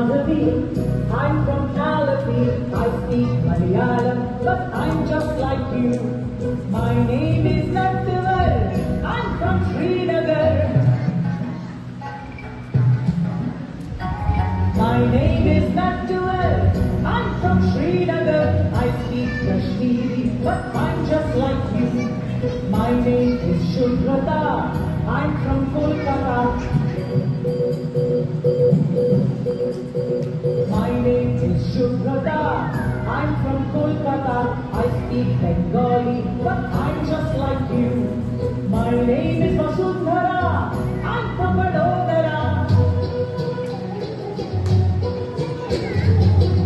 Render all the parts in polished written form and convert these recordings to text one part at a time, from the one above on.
Madhavi. I'm from Alapi. I speak Malayalam, but I'm just like you. My name is Nattuvar. I'm from Srinagar. My name is Nattuvar. I'm from Srinagar. I speak Kashmiri, but I'm just like you. My name is Shubhrata. I'm from Kolkata. My name is Shubhrata. I'm from Kolkata. I speak Bengali, but I'm just like you. My name is Vasundhara. I'm from Vadodara.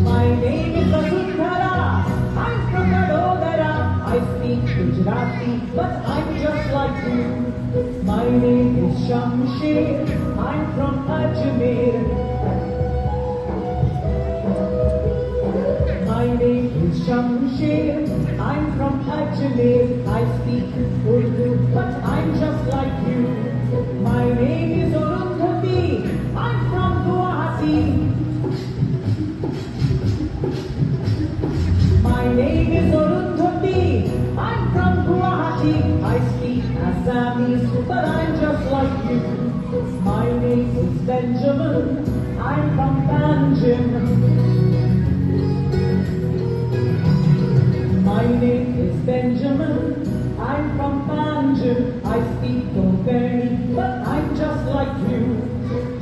My name is Vasundhara. I'm from Vadodara. I speak Gujarati, but I'm just like you. My name is Shamsher. I'm from Ajmer. My name is Shamsher. I'm from Ajmer. I speak Urdu, but I'm just like you. My name is Arundhati. I'm from Guwahati. My name is Arundhati. I'm from Guwahati. I speak Assamese, but I'm just like you. My name is Benjamin. I'm from Panjim. My name is Benjamin. I'm from Panjim. I speak Konkani, but I'm just like you.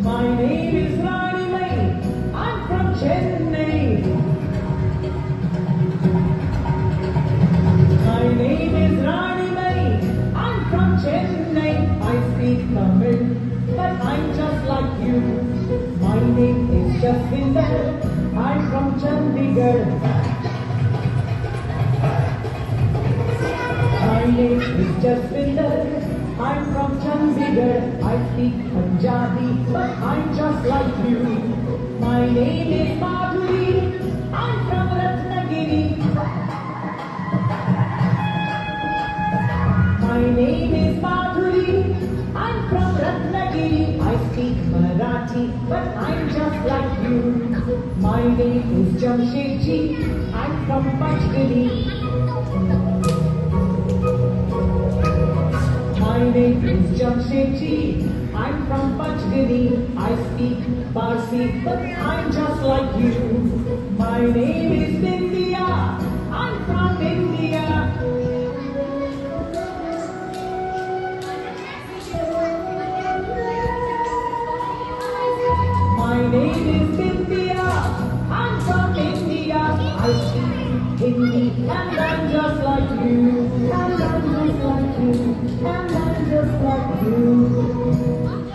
My name is Rani Mai. I'm from Chennai. My name is Rani Mai. I'm from Chennai. I speak Tamil, but I'm just like you. My name is Jasvinder. I'm from Chandigarh. My name is Jasvinder. I'm from Chandigarh. I speak Punjabi, but I'm just like you. My name is Madhuri. I'm from Ratnagiri. My name is Madhuri. I'm from Ratnagiri. I speak Marathi, but I'm just like you. My name is Jamshedji. I'm from Panchgiri. My name is Jamshedji. I'm from Panchgiri. I speak Parsi, but I'm just like you. My name is India. I'm from India. My name is India. I'm from India. I speak Hindi, and I'm just like you. And I'm just like you. And I'm just like you.